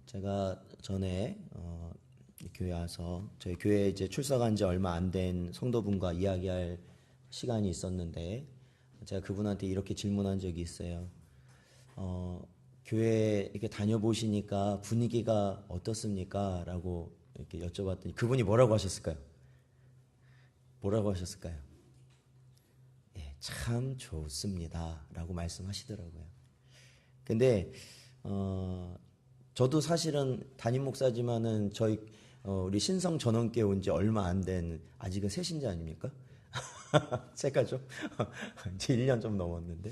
제가 전에 교회 와서 저희 교회에 이제 출석한 지 얼마 안 된 성도분과 이야기할 시간이 있었는데 제가 그분한테 이렇게 질문한 적이 있어요. 교회 이렇게 다녀보시니까 분위기가 어떻습니까? 라고 이렇게 여쭤봤더니 그분이 뭐라고 하셨을까요? 뭐라고 하셨을까요? 예, 참 좋습니다. 라고 말씀하시더라고요. 근데 저도 사실은 담임 목사지만은 우리 신성 전원교회 온 지 얼마 안 된 아직은 새신자 아닙니까? 제가죠. 이제 1년 좀 넘었는데.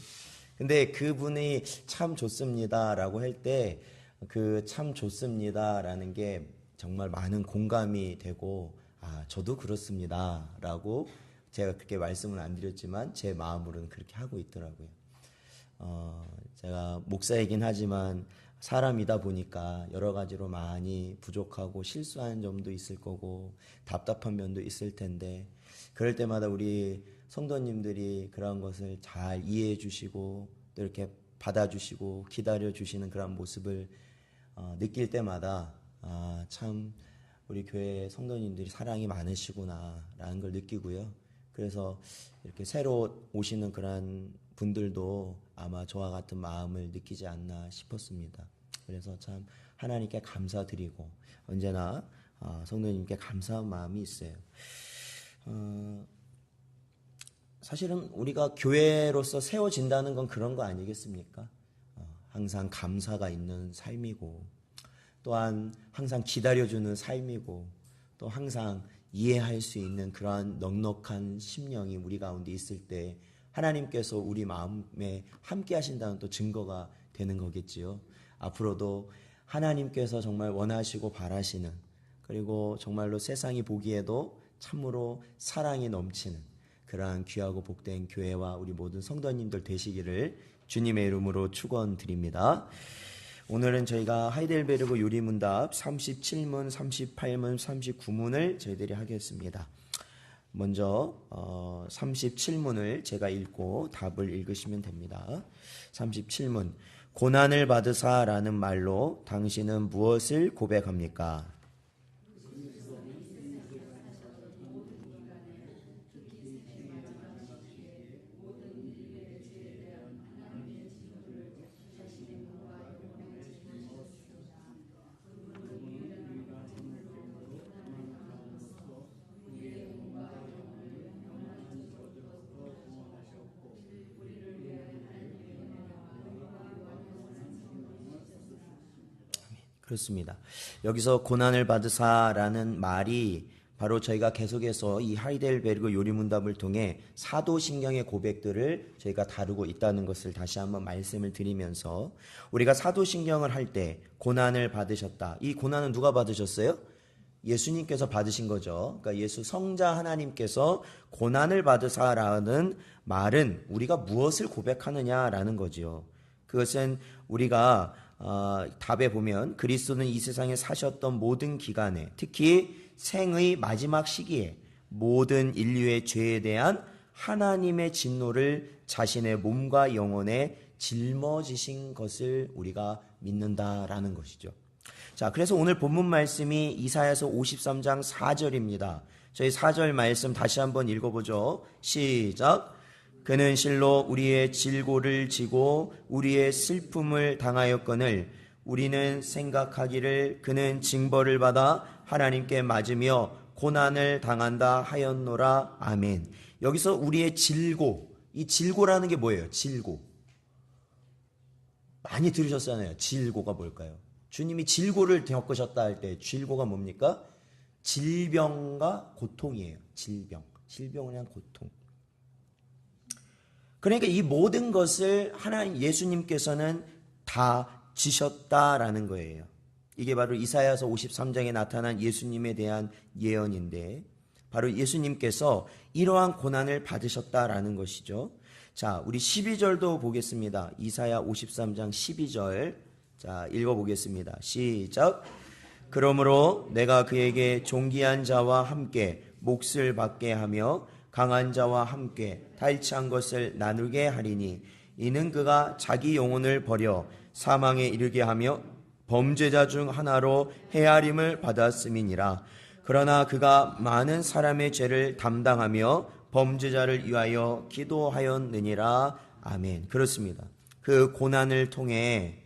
근데 그분이 참 좋습니다라고 할 때 그 참 좋습니다라는 게 정말 많은 공감이 되고 저도 그렇습니다라고 제가 그렇게 말씀을 안 드렸지만 제 마음으로는 그렇게 하고 있더라고요. 제가 목사이긴 하지만 사람이다 보니까 여러 가지로 많이 부족하고 실수하는 점도 있을 거고 답답한 면도 있을 텐데 그럴 때마다 우리 성도님들이 그런 것을 잘 이해해 주시고 또 이렇게 받아주시고 기다려 주시는 그런 모습을 느낄 때마다 참 우리 교회 성도님들이 사랑이 많으시구나라는 걸 느끼고요. 그래서 이렇게 새로 오시는 그런 분들도 아마 저와 같은 마음을 느끼지 않나 싶었습니다. 그래서 참 하나님께 감사드리고 언제나 성도님께 감사한 마음이 있어요. 사실은 우리가 교회로서 세워진다는 건 그런 거 아니겠습니까? 항상 감사가 있는 삶이고 또한 항상 기다려주는 삶이고 또 항상 이해할 수 있는 그러한 넉넉한 심령이 우리 가운데 있을 때 하나님께서 우리 마음에 함께 하신다는 또 증거가 되는 거겠지요. 앞으로도 하나님께서 정말 원하시고 바라시는 그리고 정말로 세상이 보기에도 참으로 사랑이 넘치는 그러한 귀하고 복된 교회와 우리 모든 성도님들 되시기를 주님의 이름으로 축원드립니다. 오늘은 저희가 하이델베르그 요리문답 37문, 38문, 39문을 저희들이 하겠습니다. 먼저 37문을 제가 읽고 답을 읽으시면 됩니다. 37문 고난을 받으사라는 말로 당신은 무엇을 고백합니까? 그렇습니다. 여기서 고난을 받으사라는 말이 바로 저희가 계속해서 이 하이델베르그 요리문답을 통해 사도신경의 고백들을 저희가 다루고 있다는 것을 다시 한번 말씀을 드리면서 우리가 사도신경을 할 때 고난을 받으셨다. 이 고난은 누가 받으셨어요? 예수님께서 받으신 거죠. 그러니까 예수 성자 하나님께서 고난을 받으사라는 말은 우리가 무엇을 고백하느냐라는 거지요. 그것은 우리가 답에 보면 그리스도는 이 세상에 사셨던 모든 기간에 특히 생의 마지막 시기에 모든 인류의 죄에 대한 하나님의 진노를 자신의 몸과 영혼에 짊어지신 것을 우리가 믿는다라는 것이죠. 자, 그래서 오늘 본문 말씀이 이사야서 53장 4절입니다. 저희 4절 말씀 다시 한번 읽어보죠. 시작. 그는 실로 우리의 질고를 지고 우리의 슬픔을 당하였거늘 우리는 생각하기를 그는 징벌을 받아 하나님께 맞으며 고난을 당한다 하였노라. 아멘. 여기서 우리의 질고, 이 질고라는 게 뭐예요? 질고. 많이 들으셨잖아요. 질고가 뭘까요? 주님이 질고를 겪으셨다 할 때 질고가 뭡니까? 질병과 고통이에요. 질병은 그냥 고통. 그러니까 이 모든 것을 하나님 예수님께서는 다 지셨다라는 거예요. 이게 바로 이사야서 53장에 나타난 예수님에 대한 예언인데 바로 예수님께서 이러한 고난을 받으셨다라는 것이죠. 자, 우리 12절도 보겠습니다. 이사야 53장 12절. 자, 읽어보겠습니다. 시작. 그러므로 내가 그에게 존귀한 자와 함께 몫을 받게 하며 강한 자와 함께 탈취한 것을 나누게 하리니 이는 그가 자기 영혼을 버려 사망에 이르게 하며 범죄자 중 하나로 헤아림을 받았음이니라. 그러나 그가 많은 사람의 죄를 담당하며 범죄자를 위하여 기도하였느니라. 아멘. 그렇습니다. 그 고난을 통해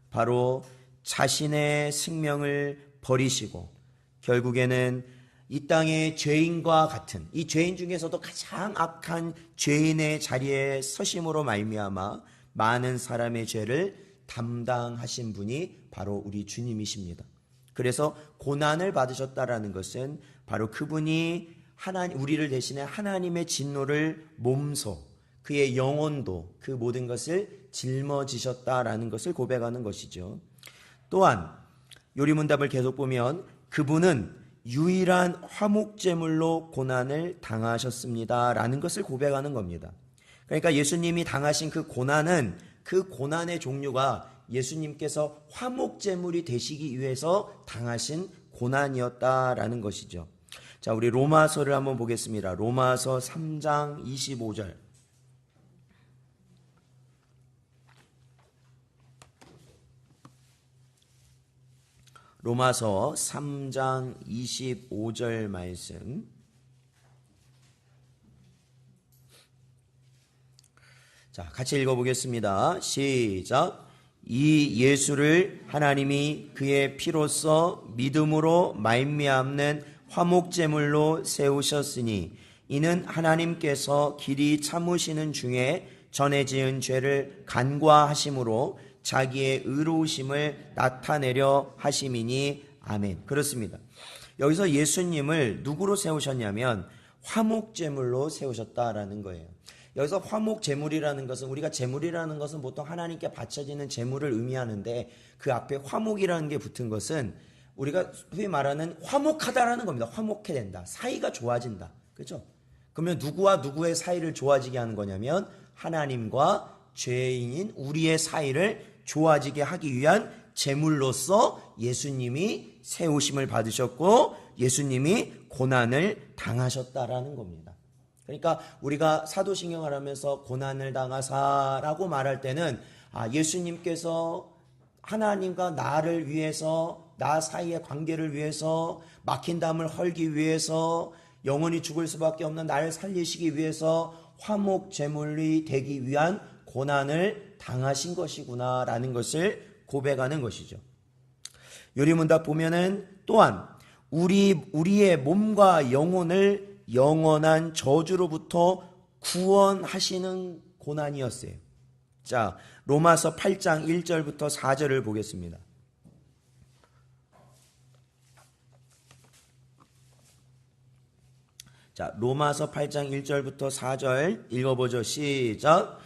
바로 자신의 생명을 버리시고 결국에는 이 땅의 죄인과 같은, 이 죄인 중에서도 가장 악한 죄인의 자리에 서심으로 말미암아 많은 사람의 죄를 담당하신 분이 바로 우리 주님이십니다. 그래서 고난을 받으셨다라는 것은 바로 그분이 우리를 대신해 하나님의 진노를 몸소, 그의 영혼도, 그 모든 것을 짊어지셨다라는 것을 고백하는 것이죠. 또한 요리문답을 계속 보면 그분은 유일한 화목제물로 고난을 당하셨습니다라는 것을 고백하는 겁니다. 그러니까 예수님이 당하신 그 고난은, 그 고난의 종류가 예수님께서 화목제물이 되시기 위해서 당하신 고난이었다라는 것이죠. 자, 우리 로마서를 한번 보겠습니다. 로마서 3장 25절. 로마서 3장 25절 말씀. 자, 같이 읽어보겠습니다. 시작. 이 예수를 하나님이 그의 피로써 믿음으로 말미암는 화목제물로 세우셨으니 이는 하나님께서 길이 참으시는 중에 전에 지은 죄를 간과하심으로 자기의 의로우심을 나타내려 하심이니. 아멘. 그렇습니다. 여기서 예수님을 누구로 세우셨냐면 화목제물로 세우셨다라는 거예요. 여기서 화목제물이라는 것은, 우리가 제물이라는 것은 보통 하나님께 바쳐지는 제물을 의미하는데 그 앞에 화목이라는 게 붙은 것은 우리가 흔히 말하는 화목하다라는 겁니다. 화목해 된다. 사이가 좋아진다. 그렇죠? 그러면 누구와 누구의 사이를 좋아지게 하는 거냐면 하나님과 죄인인 우리의 사이를 좋아지게 하기 위한 제물로서 예수님이 세우심을 받으셨고 예수님이 고난을 당하셨다라는 겁니다. 그러니까 우리가 사도신경을 하면서 고난을 당하사라고 말할 때는 예수님께서 하나님과 나를 위해서, 나 사이의 관계를 위해서, 막힌 담을 헐기 위해서, 영원히 죽을 수밖에 없는 나를 살리시기 위해서 화목 제물이 되기 위한 고난을 당하신 것이구나 라는 것을 고백하는 것이죠. 요리문답 보면은 또한 우리의 몸과 영혼을 영원한 저주로부터 구원하시는 고난이었어요. 자, 로마서 8장 1절부터 4절을 보겠습니다. 자, 로마서 8장 1절부터 4절 읽어보죠. 시작.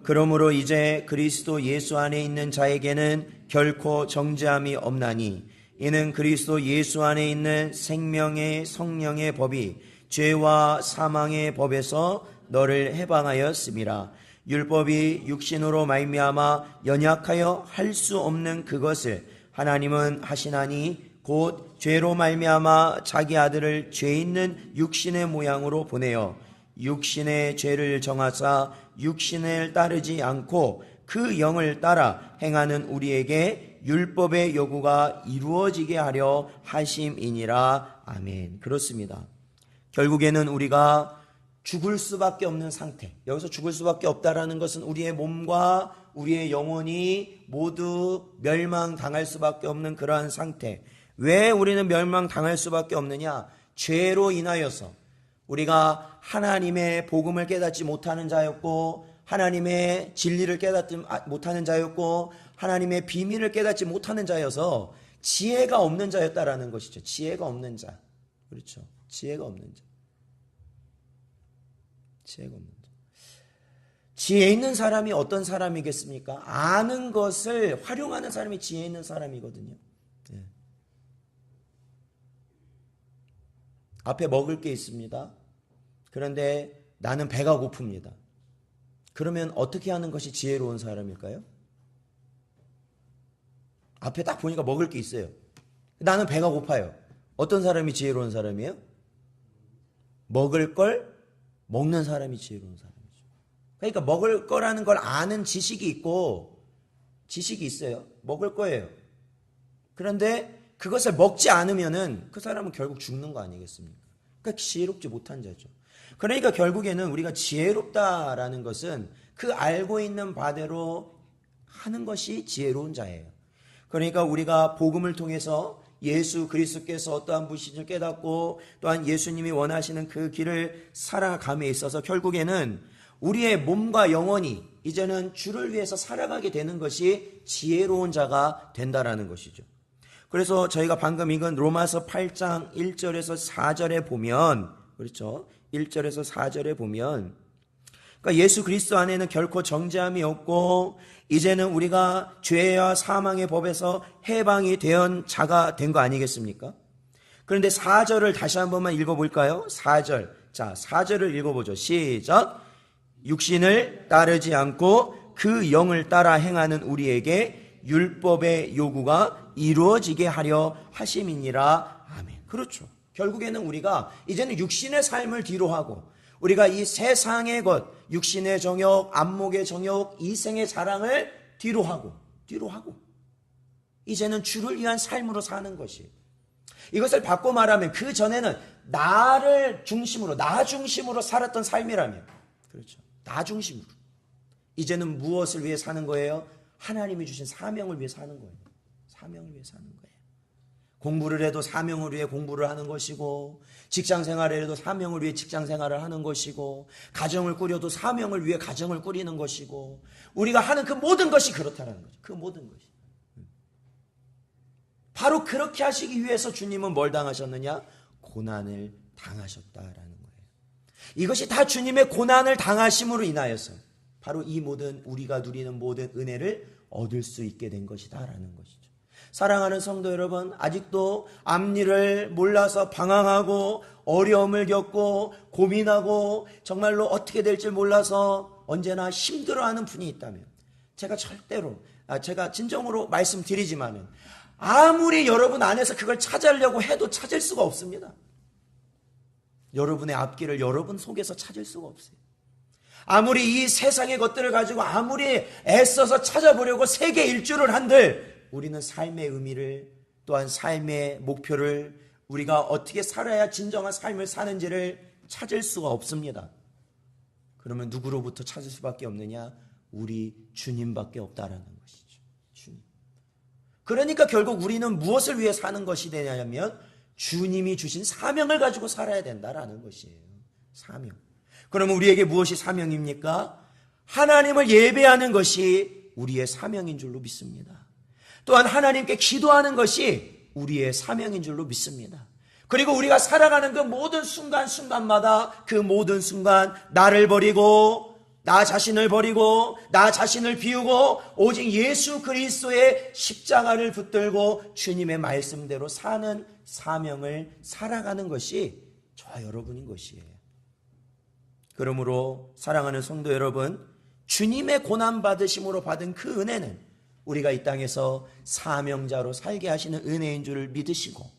그러므로 이제 그리스도 예수 안에 있는 자에게는 결코 정죄함이 없나니 이는 그리스도 예수 안에 있는 생명의 성령의 법이 죄와 사망의 법에서 너를 해방하였음이라. 율법이 육신으로 말미암아 연약하여 할 수 없는 그것을 하나님은 하시나니 곧 죄로 말미암아 자기 아들을 죄 있는 육신의 모양으로 보내어 육신의 죄를 정하사 육신을 따르지 않고 그 영을 따라 행하는 우리에게 율법의 요구가 이루어지게 하려 하심이니라. 아멘. 그렇습니다. 결국에는 우리가 죽을 수밖에 없는 상태, 여기서 죽을 수밖에 없다라는 것은 우리의 몸과 우리의 영혼이 모두 멸망당할 수밖에 없는 그러한 상태. 왜 우리는 멸망당할 수밖에 없느냐? 죄로 인하여서 우리가 하나님의 복음을 깨닫지 못하는 자였고, 하나님의 진리를 깨닫지 못하는 자였고, 하나님의 비밀을 깨닫지 못하는 자여서 지혜가 없는 자였다라는 것이죠. 지혜가 없는 자. 그렇죠. 지혜가 없는 자. 지혜가 없는 자. 지혜 있는 사람이 어떤 사람이겠습니까? 아는 것을 활용하는 사람이 지혜 있는 사람이거든요. 네. 앞에 먹을 게 있습니다. 그런데 나는 배가 고픕니다. 그러면 어떻게 하는 것이 지혜로운 사람일까요? 앞에 딱 보니까 먹을 게 있어요. 나는 배가 고파요. 어떤 사람이 지혜로운 사람이에요? 먹을 걸 먹는 사람이 지혜로운 사람이죠. 그러니까 먹을 거라는 걸 아는 지식이 있고 지식이 있어요. 먹을 거예요. 그런데 그것을 먹지 않으면은 그 사람은 결국 죽는 거 아니겠습니까? 그러니까 지혜롭지 못한 자죠. 그러니까 결국에는 우리가 지혜롭다라는 것은 그 알고 있는 바대로 하는 것이 지혜로운 자예요. 그러니까 우리가 복음을 통해서 예수 그리스도께서 어떠한 분이신지를 깨닫고 또한 예수님이 원하시는 그 길을 살아감에 있어서 결국에는 우리의 몸과 영혼이 이제는 주를 위해서 살아가게 되는 것이 지혜로운 자가 된다라는 것이죠. 그래서 저희가 방금 읽은 로마서 8장 1절에서 4절에 보면, 그렇죠? 1절에서 4절에 보면, 그러니까 예수 그리스도 안에는 결코 정죄함이 없고 이제는 우리가 죄와 사망의 법에서 해방이 된 자가 된 거 아니겠습니까? 그런데 4절을 다시 한 번만 읽어볼까요? 4절. 자, 4절을 읽어보죠. 시작. 육신을 따르지 않고 그 영을 따라 행하는 우리에게 율법의 요구가 이루어지게 하려 하심이니라. 아멘. 그렇죠. 결국에는 우리가 이제는 육신의 삶을 뒤로 하고 우리가 이 세상의 것, 육신의 정욕, 안목의 정욕, 이생의 자랑을 뒤로 하고 이제는 주를 위한 삶으로 사는 것이, 이것을 바꿔 말하면 그 전에는 나를 중심으로, 나 중심으로 살았던 삶이라면, 그렇죠, 나 중심으로, 이제는 무엇을 위해 사는 거예요? 하나님이 주신 사명을 위해 사는 거예요. 사명을 위해 사는 거예요. 공부를 해도 사명을 위해 공부를 하는 것이고, 직장 생활을 해도 사명을 위해 직장 생활을 하는 것이고, 가정을 꾸려도 사명을 위해 가정을 꾸리는 것이고, 우리가 하는 그 모든 것이 그렇다는 거죠. 그 모든 것이. 바로 그렇게 하시기 위해서 주님은 뭘 당하셨느냐? 고난을 당하셨다라는 거예요. 이것이 다 주님의 고난을 당하심으로 인하여서 바로 이 모든 우리가 누리는 모든 은혜를 얻을 수 있게 된 것이다라는 것이죠. 사랑하는 성도 여러분, 아직도 앞일을 몰라서 방황하고 어려움을 겪고 고민하고 정말로 어떻게 될지 몰라서 언제나 힘들어하는 분이 있다면 제가 진정으로 말씀드리지만은 아무리 여러분 안에서 그걸 찾으려고 해도 찾을 수가 없습니다. 여러분의 앞길을 여러분 속에서 찾을 수가 없어요. 아무리 이 세상의 것들을 가지고 아무리 애써서 찾아보려고 세계 일주를 한들 우리는 삶의 의미를, 또한 삶의 목표를, 우리가 어떻게 살아야 진정한 삶을 사는지를 찾을 수가 없습니다. 그러면 누구로부터 찾을 수밖에 없느냐? 우리 주님밖에 없다라는 것이죠. 주님. 그러니까 결국 우리는 무엇을 위해 사는 것이 되냐면 주님이 주신 사명을 가지고 살아야 된다라는 것이에요. 사명. 그러면 우리에게 무엇이 사명입니까? 하나님을 예배하는 것이 우리의 사명인 줄로 믿습니다. 또한 하나님께 기도하는 것이 우리의 사명인 줄로 믿습니다. 그리고 우리가 살아가는 그 모든 순간순간마다 그 모든 순간 나를 버리고 나 자신을 버리고 나 자신을 비우고 오직 예수 그리스도의 십자가를 붙들고 주님의 말씀대로 사는 사명을 살아가는 것이 저와 여러분인 것이에요. 그러므로 사랑하는 성도 여러분, 주님의 고난받으심으로 받은 그 은혜는 우리가 이 땅에서 사명자로 살게 하시는 은혜인 줄을 믿으시고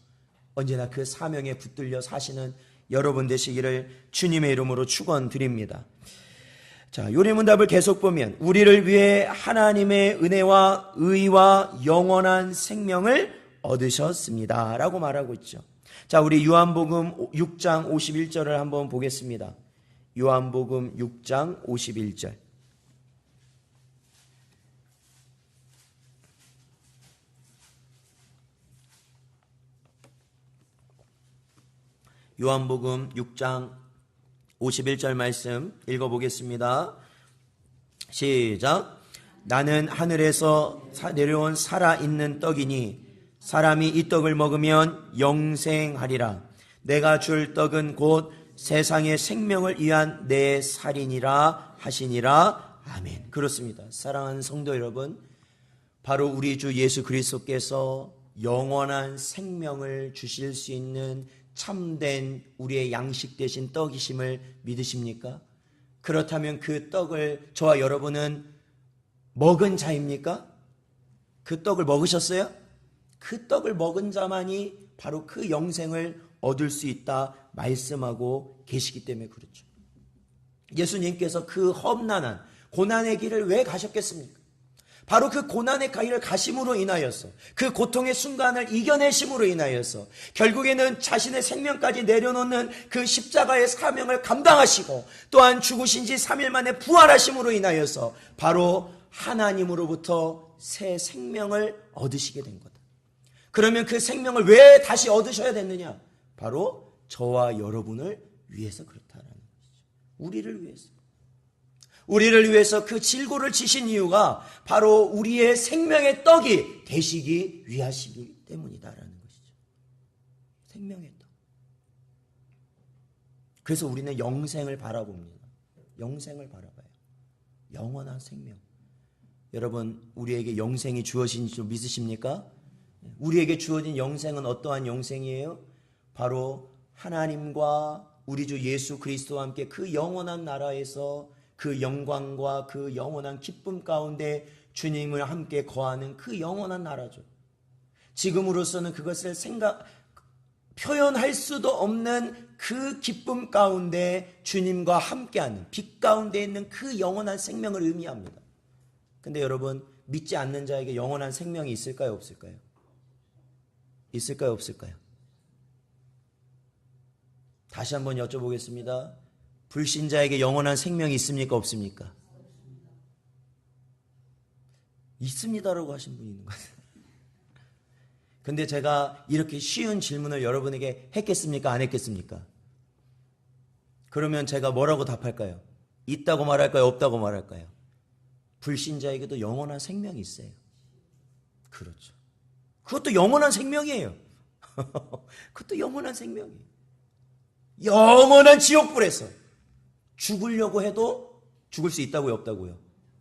언제나 그 사명에 붙들려 사시는 여러분 되시기를 주님의 이름으로 축원드립니다. 자, 요리문답을 계속 보면 우리를 위해 하나님의 은혜와 의와 영원한 생명을 얻으셨습니다 라고 말하고 있죠. 자, 우리 요한복음 6장 51절을 한번 보겠습니다. 요한복음 6장 51절. 요한복음 6장 51절 말씀 읽어보겠습니다. 시작. 나는 하늘에서 내려온 살아있는 떡이니 사람이 이 떡을 먹으면 영생하리라. 내가 줄 떡은 곧 세상의 생명을 위한 내 살이니라 하시니라. 아멘. 그렇습니다. 사랑하는 성도 여러분, 바로 우리 주 예수 그리스도께서 영원한 생명을 주실 수 있는 참된 우리의 양식 되신 떡이심을 믿으십니까? 그렇다면 그 떡을 저와 여러분은 먹은 자입니까? 그 떡을 먹으셨어요? 그 떡을 먹은 자만이 바로 그 영생을 얻을 수 있다 말씀하고 계시기 때문에 그렇죠. 예수님께서 그 험난한 고난의 길을 왜 가셨겠습니까? 바로 그 고난의 가기를 가심으로 인하여서, 그 고통의 순간을 이겨내심으로 인하여서 결국에는 자신의 생명까지 내려놓는 그 십자가의 사명을 감당하시고, 또한 죽으신 지 3일 만에 부활하심으로 인하여서 바로 하나님으로부터 새 생명을 얻으시게 된 거다. 그러면 그 생명을 왜 다시 얻으셔야 됐느냐? 바로 저와 여러분을 위해서 그렇다라는 것이죠. 우리를 위해서. 우리를 위해서 그 질고를 지신 이유가 바로 우리의 생명의 떡이 되시기 위하시기 때문이다라는 것이죠. 생명의 떡. 그래서 우리는 영생을 바라봅니다. 영생을 바라봐요. 영원한 생명. 여러분, 우리에게 영생이 주어진 줄 믿으십니까? 우리에게 주어진 영생은 어떠한 영생이에요? 바로 하나님과 우리 주 예수 그리스도와 함께 그 영원한 나라에서 그 영광과 그 영원한 기쁨 가운데 주님을 함께 거하는 그 영원한 나라죠. 지금으로서는 그것을 표현할 수도 없는 그 기쁨 가운데 주님과 함께하는, 빛 가운데 있는 그 영원한 생명을 의미합니다. 근데 여러분, 믿지 않는 자에게 영원한 생명이 있을까요, 없을까요? 있을까요, 없을까요? 다시 한번 여쭤보겠습니다. 불신자에게 영원한 생명이 있습니까, 없습니까? 있습니다라고 하신 분이 있는 거예요. 근데 제가 이렇게 쉬운 질문을 여러분에게 했겠습니까, 안 했겠습니까? 그러면 제가 뭐라고 답할까요? 있다고 말할까요, 없다고 말할까요? 불신자에게도 영원한 생명이 있어요. 그렇죠. 그것도 영원한 생명이에요. 그것도 영원한 생명이에요. 영원한 지옥불에서 죽으려고 해도 죽을 수 있다고요, 없다고요?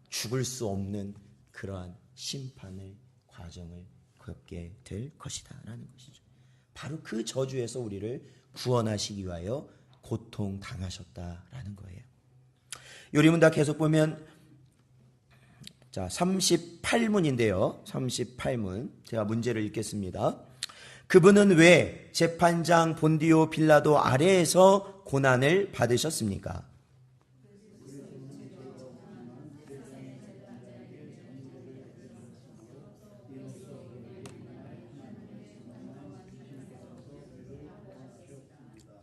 죽을 수 없는 그러한 심판의 과정을 겪게 될 것이다 라는 것이죠. 바로 그 저주에서 우리를 구원하시기 위하여 고통당하셨다라는 거예요. 요리문답 계속 보면, 자, 38문인데요. 38문. 제가 문제를 읽겠습니다. 그분은 왜 재판장 본디오 빌라도 아래에서 고난을 받으셨습니까?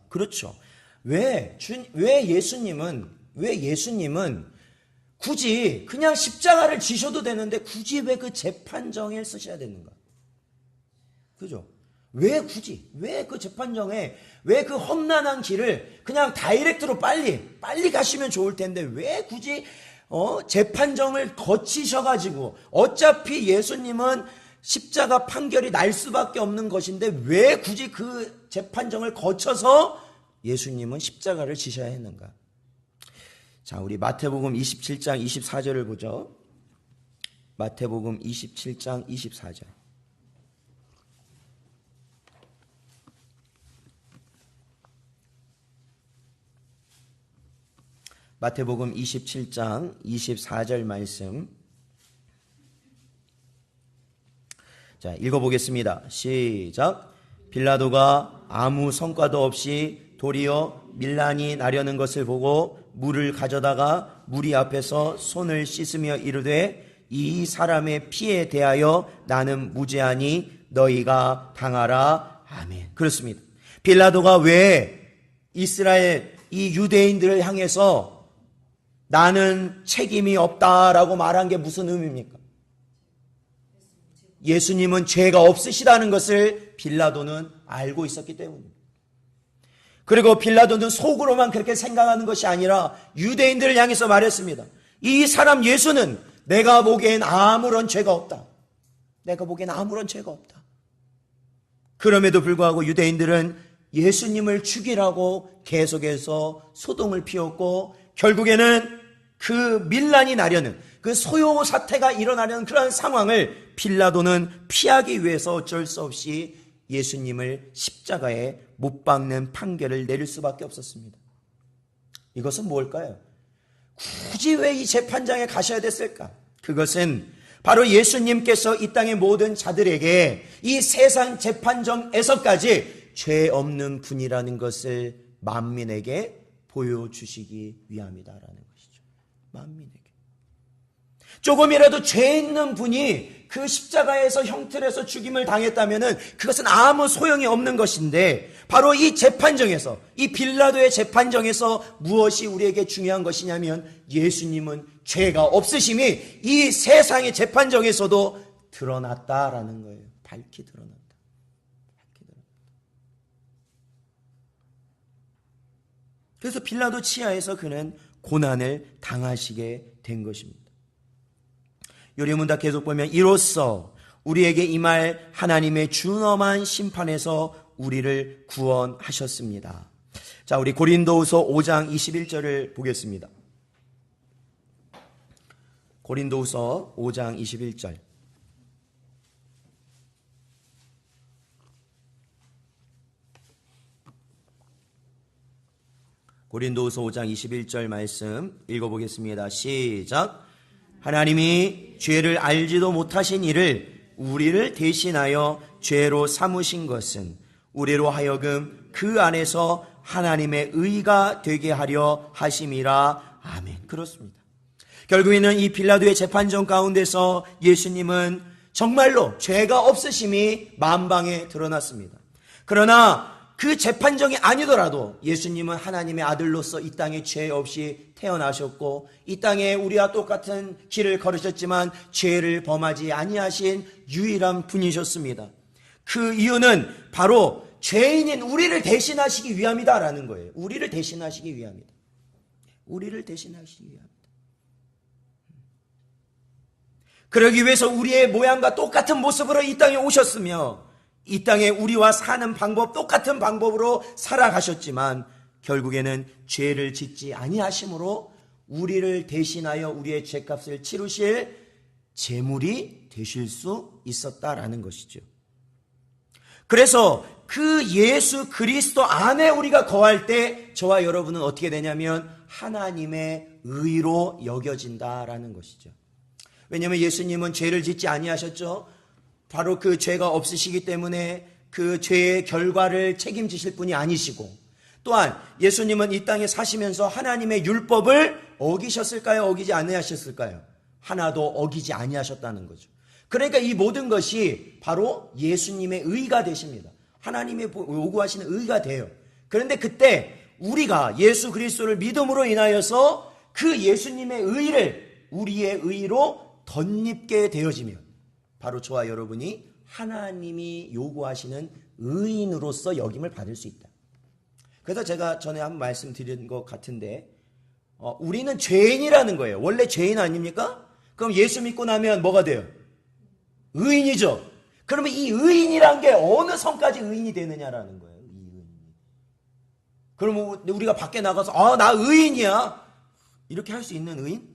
그렇죠. 왜 예수님은 굳이 그냥 십자가를 지셔도 되는데 굳이 왜 그 재판정에 쓰셔야 되는가? 그죠? 왜 그 재판정에, 왜 그 험난한 길을 그냥 다이렉트로 빨리 가시면 좋을 텐데 왜 굳이 재판정을 거치셔가지고, 어차피 예수님은 십자가 판결이 날 수밖에 없는 것인데 왜 굳이 그 재판정을 거쳐서 예수님은 십자가를 지셔야 했는가? 자, 우리 마태복음 27장 24절을 보죠. 마태복음 27장 24절. 마태복음 27장 24절 말씀. 자, 읽어보겠습니다. 시작. 빌라도가 아무 성과도 없이 도리어 밀란이 나려는 것을 보고 물을 가져다가 무리 앞에서 손을 씻으며 이르되, 이 사람의 피에 대하여 나는 무죄하니 너희가 당하라. 아멘. 그렇습니다. 빌라도가 왜 이스라엘 이 유대인들을 향해서 나는 책임이 없다라고 말한 게 무슨 의미입니까? 예수님은 죄가 없으시다는 것을 빌라도는 알고 있었기 때문입니다. 그리고 빌라도는 속으로만 그렇게 생각하는 것이 아니라 유대인들을 향해서 말했습니다. 이 사람 예수는 내가 보기엔 아무런 죄가 없다. 내가 보기엔 아무런 죄가 없다. 그럼에도 불구하고 유대인들은 예수님을 죽이라고 계속해서 소동을 피웠고, 결국에는 그 밀란이 나려는, 그 소요 사태가 일어나려는 그러한 상황을 빌라도는 피하기 위해서 어쩔 수 없이 예수님을 십자가에 못 박는 판결을 내릴 수밖에 없었습니다. 이것은 뭘까요? 굳이 왜 이 재판장에 가셔야 됐을까? 그것은 바로 예수님께서 이 땅의 모든 자들에게 이 세상 재판정에서까지 죄 없는 분이라는 것을 만민에게 보여주시기 위함이다라는 것이죠. 만민에게. 조금이라도 죄 있는 분이 그 십자가에서 형틀에서 죽임을 당했다면은 그것은 아무 소용이 없는 것인데, 바로 이 재판정에서, 이 빌라도의 재판정에서 무엇이 우리에게 중요한 것이냐면, 예수님은 죄가 없으심이 이 세상의 재판정에서도 드러났다라는 거예요. 밝히 드러났다. 그래서 빌라도 치하에서 그는 고난을 당하시게 된 것입니다. 요리문답 계속 보면, 이로써 우리에게 임할 하나님의 준엄한 심판에서 우리를 구원하셨습니다. 자, 우리 고린도후서 5장 21절을 보겠습니다. 고린도후서 5장 21절. 고린도후서 5장 21절 말씀 읽어보겠습니다. 시작. 하나님이 죄를 알지도 못하신 이를 우리를 대신하여 죄로 삼으신 것은 우리로 하여금 그 안에서 하나님의 의가 되게 하려 하심이라. 아멘. 그렇습니다. 결국에는 이 빌라도의 재판정 가운데서 예수님은 정말로 죄가 없으심이 만방에 드러났습니다. 그러나 그 재판정이 아니더라도 예수님은 하나님의 아들로서 이 땅에 죄 없이 태어나셨고, 이 땅에 우리와 똑같은 길을 걸으셨지만 죄를 범하지 아니하신 유일한 분이셨습니다. 그 이유는 바로 죄인인 우리를 대신하시기 위함이다라는 거예요. 우리를 대신하시기 위함이다. 우리를 대신하시기 위함이다. 그러기 위해서 우리의 모양과 똑같은 모습으로 이 땅에 오셨으며, 이 땅에 우리와 사는 방법, 똑같은 방법으로 살아가셨지만 결국에는 죄를 짓지 아니하심으로 우리를 대신하여 우리의 죄값을 치르실 제물이 되실 수 있었다라는 것이죠. 그래서 그 예수 그리스도 안에 우리가 거할 때 저와 여러분은 어떻게 되냐면 하나님의 의로 여겨진다라는 것이죠. 왜냐하면 예수님은 죄를 짓지 아니하셨죠. 바로 그 죄가 없으시기 때문에 그 죄의 결과를 책임지실 분이 아니시고, 또한 예수님은 이 땅에 사시면서 하나님의 율법을 어기셨을까요? 어기지 아니하셨을까요? 하나도 어기지 아니하셨다는 거죠. 그러니까 이 모든 것이 바로 예수님의 의가 되십니다. 하나님의 요구하시는 의가 돼요. 그런데 그때 우리가 예수 그리스도를 믿음으로 인하여서 그 예수님의 의를 우리의 의로 덧입게 되어지면 바로 저와 여러분이 하나님이 요구하시는 의인으로서 여김을 받을 수 있다. 그래서 제가 전에 한번 말씀드린 것 같은데, 우리는 죄인이라는 거예요. 원래 죄인 아닙니까? 그럼 예수 믿고 나면 뭐가 돼요? 의인이죠. 그러면 이 의인이란 게 어느 선까지 의인이 되느냐라는 거예요. 이 의인. 그러면 우리가 밖에 나가서 나 의인이야 이렇게 할 수 있는 의인?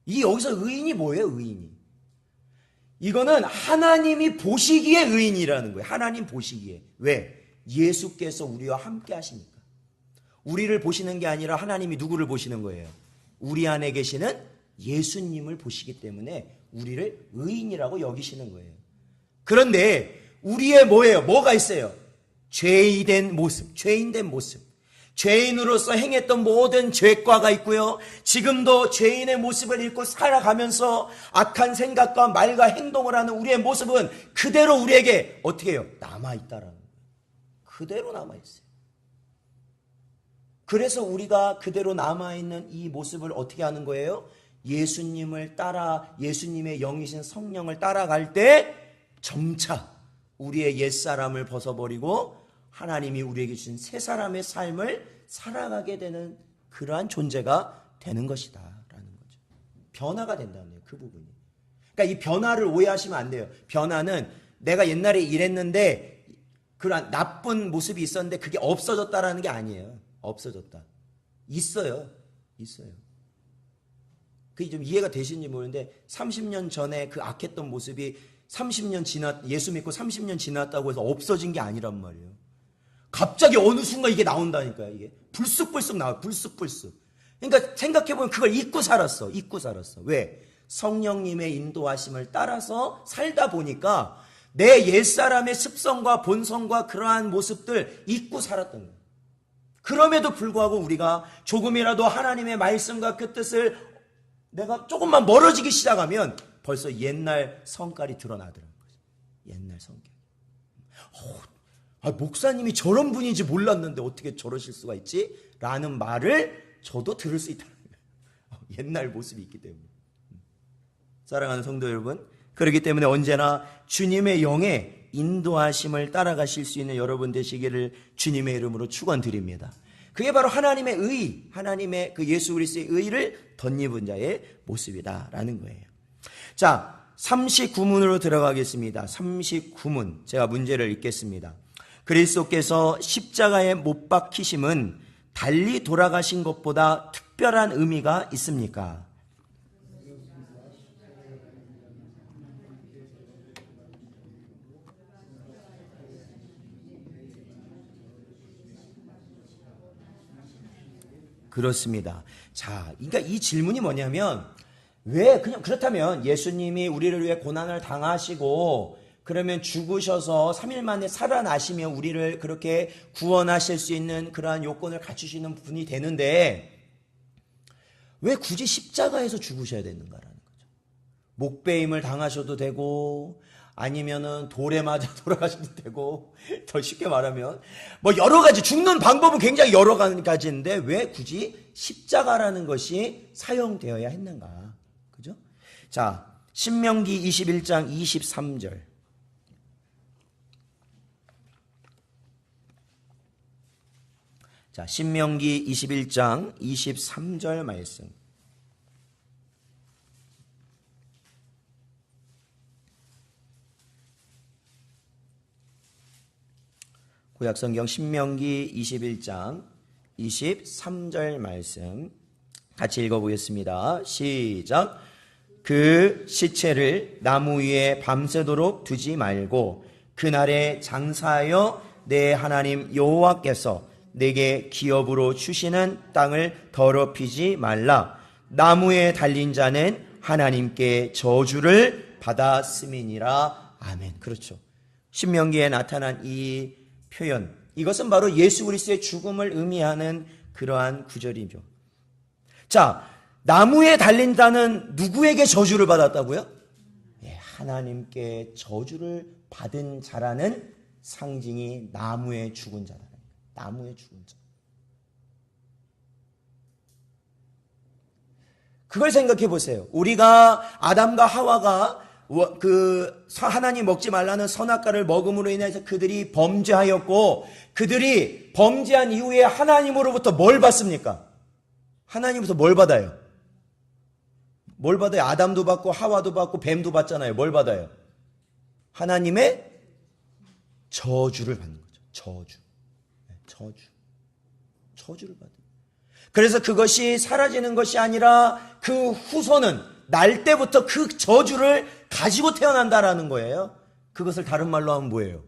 이 여기서 의인이 뭐예요? 의인이 이거는 하나님이 보시기에 의인이라는 거예요. 하나님 보시기에. 왜? 예수께서 우리와 함께 하시니까. 우리를 보시는 게 아니라 하나님이 누구를 보시는 거예요? 우리 안에 계시는 예수님을 보시기 때문에 우리를 의인이라고 여기시는 거예요. 그런데 우리의 뭐예요? 뭐가 있어요? 죄인된 모습, 죄인된 모습. 죄인으로서 행했던 모든 죄과가 있고요. 지금도 죄인의 모습을 잃고 살아가면서 악한 생각과 말과 행동을 하는 우리의 모습은 그대로 우리에게 어떻게 해요? 남아있다라는 거예요. 그대로 남아있어요. 그래서 우리가 그대로 남아있는 이 모습을 어떻게 하는 거예요? 예수님을 따라, 예수님의 영이신 성령을 따라갈 때 점차 우리의 옛사람을 벗어버리고 하나님이 우리에게 주신 새 사람의 삶을 살아가게 되는 그러한 존재가 되는 것이다 라는 거죠. 변화가 된다는 거예요. 그 부분이. 그러니까 이 변화를 오해하시면 안 돼요. 변화는 내가 옛날에 이랬는데 그러한 나쁜 모습이 있었는데 그게 없어졌다라는 게 아니에요. 없어졌다. 있어요. 그게 좀 이해가 되시는지 모르는데 30년 전에 그 악했던 모습이 30년 예수 믿고 30년 지났다고 해서 없어진 게 아니란 말이에요. 갑자기 어느 순간 이게 나온다니까요. 이게 불쑥불쑥 나와요. 불쑥불쑥. 그러니까 생각해보면 그걸 잊고 살았어. 왜? 성령님의 인도하심을 따라서 살다 보니까 내 옛사람의 습성과 본성과 그러한 모습들 잊고 살았던 거예요. 그럼에도 불구하고 우리가 조금이라도 하나님의 말씀과 그 뜻을 내가 조금만 멀어지기 시작하면 벌써 옛날 성깔이 드러나더라는 거죠. 옛날 성격. 목사님이 저런 분인지 몰랐는데 어떻게 저러실 수가 있지? 라는 말을 저도 들을 수 있다는 거예요. 옛날 모습이 있기 때문에. 사랑하는 성도 여러분, 그렇기 때문에 언제나 주님의 영의 인도하심을 따라가실 수 있는 여러분 되시기를 주님의 이름으로 축원드립니다. 그게 바로 하나님의 의, 하나님의 그 예수 그리스도의 의를 덧입은 자의 모습이다라는 거예요. 자, 39문으로 들어가겠습니다. 39문, 제가 문제를 읽겠습니다. 그리스도께서 십자가에 못 박히심은 달리 돌아가신 것보다 특별한 의미가 있습니까? 그렇습니다. 자, 그러니까 이 질문이 뭐냐면, 왜 그냥 그렇다면 예수님이 우리를 위해 고난을 당하시고 그러면 죽으셔서 3일 만에 살아나시면 우리를 그렇게 구원하실 수 있는 그러한 요건을 갖추시는 분이 되는데 왜 굳이 십자가에서 죽으셔야 되는가라는 거죠. 목베임을 당하셔도 되고 아니면은 돌에 맞아 돌아가셔도 되고, 더 쉽게 말하면 뭐 여러 가지, 죽는 방법은 굉장히 여러 가지인데 왜 굳이 십자가라는 것이 사용되어야 했는가? 그죠? 자, 신명기 21장 23절. 자, 신명기 21장 23절 말씀. 구약성경 신명기 21장 23절 말씀 같이 읽어보겠습니다. 시작. 그 시체를 나무 위에 밤새도록 두지 말고 그날에 장사하여 내 하나님 여호와께서 내게 기업으로 주시는 땅을 더럽히지 말라. 나무에 달린 자는 하나님께 저주를 받았음이니라. 아멘. 그렇죠. 신명기에 나타난 이 표현, 이것은 바로 예수 그리스도의 죽음을 의미하는 그러한 구절이죠. 자, 나무에 달린다는 누구에게 저주를 받았다고요? 예, 하나님께 저주를 받은 자라는 상징이 나무에 죽은 자다. 나무에 죽은 자. 그걸 생각해 보세요. 우리가 아담과 하와가 그 하나님 먹지 말라는 선악과를 먹음으로 인해서 그들이 범죄하였고, 그들이 범죄한 이후에 하나님으로부터 뭘 받습니까? 하나님부터 뭘 받아요? 뭘 받아요? 아담도 받고 하와도 받고 뱀도 받잖아요. 뭘 받아요? 하나님의 저주를 받는 거죠. 저주를 받아요. 그래서 그것이 사라지는 것이 아니라 그 후손은 날 때부터 그 저주를 가지고 태어난다라는 거예요. 그것을 다른 말로 하면 뭐예요?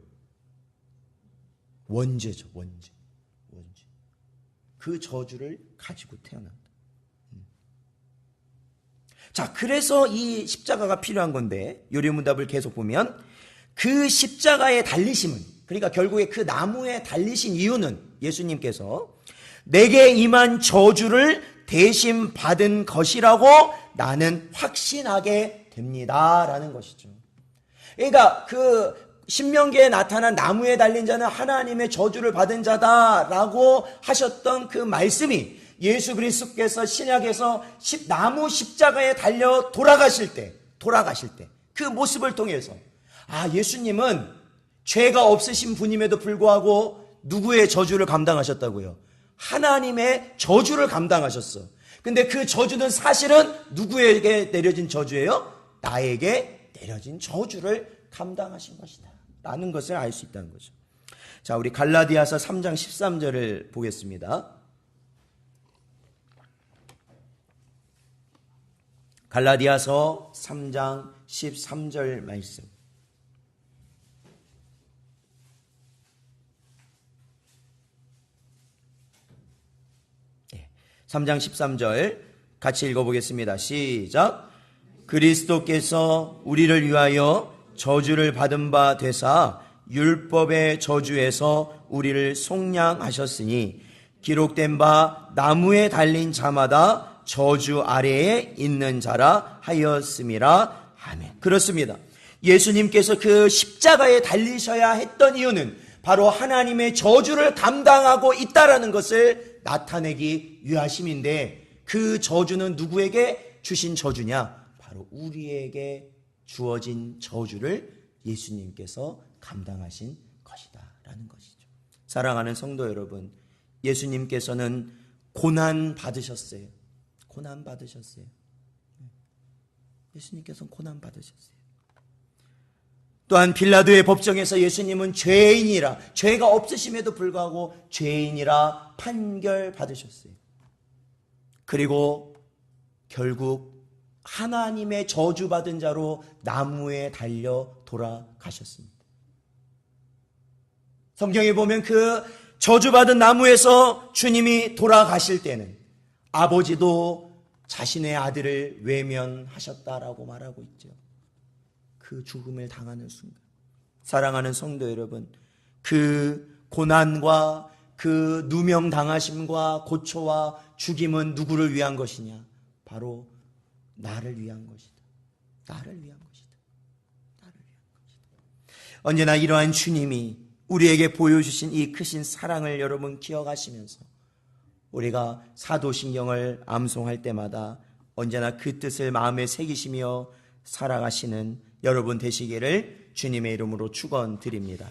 원죄죠. 원죄. 그 저주를 가지고 태어난다. 자, 그래서 이 십자가가 필요한 건데, 요리문답을 계속 보면 그 십자가에 달리심은, 그러니까 결국에 그 나무에 달리신 이유는 예수님께서 내게 임한 저주를 대신 받은 것이라고 나는 확신하게 됩니다라는 것이죠. 그러니까 그 신명기에 나타난 나무에 달린 자는 하나님의 저주를 받은 자다라고 하셨던 그 말씀이 예수 그리스도께서 신약에서 나무 십자가에 달려 돌아가실 때 그 모습을 통해서, 아, 예수님은 죄가 없으신 분임에도 불구하고 누구의 저주를 감당하셨다고요? 하나님의 저주를 감당하셨어. 근데 그 저주는 사실은 누구에게 내려진 저주예요? 나에게 내려진 저주를 감당하신 것이다 라는 것을 알 수 있다는 거죠. 자, 우리 갈라디아서 3장 13절을 보겠습니다. 갈라디아서 3장 13절 말씀. 3장 13절 같이 읽어보겠습니다. 시작. 그리스도께서 우리를 위하여 저주를 받은 바 되사 율법의 저주에서 우리를 속량하셨으니 기록된 바 나무에 달린 자마다 다 저주 아래에 있는 자라 하였음이라. 아멘. 그렇습니다. 예수님께서 그 십자가에 달리셔야 했던 이유는 바로 하나님의 저주를 감당하고 있다라는 것을 나타내기 위하심인데, 그 저주는 누구에게 주신 저주냐? 바로 우리에게 주어진 저주를 예수님께서 감당하신 것이다라는 것이죠. 사랑하는 성도 여러분, 예수님께서는 고난 받으셨어요. 고난 받으셨어요. 예수님께서는 고난 받으셨어요. 또한 빌라도의 법정에서 예수님은 죄인이라, 죄가 없으심에도 불구하고 죄인이라 판결받으셨어요. 그리고 결국 하나님의 저주받은 자로 나무에 달려 돌아가셨습니다. 성경에 보면 그 저주받은 나무에서 주님이 돌아가실 때는 아버지도 자신의 아들을 외면하셨다라고 말하고 있죠. 그 죽음을 당하는 순간, 사랑하는 성도 여러분, 그 고난과 그 누명당하심과 고초와 죽임은 누구를 위한 것이냐? 바로 나를 위한 것이다. 나를 위한 것이다. 나를 위한 것이다. 언제나 이러한 주님이 우리에게 보여주신 이 크신 사랑을 여러분 기억하시면서 우리가 사도신경을 암송할 때마다 언제나 그 뜻을 마음에 새기시며 살아가시는 여러분 되시기를 주님의 이름으로 축원드립니다.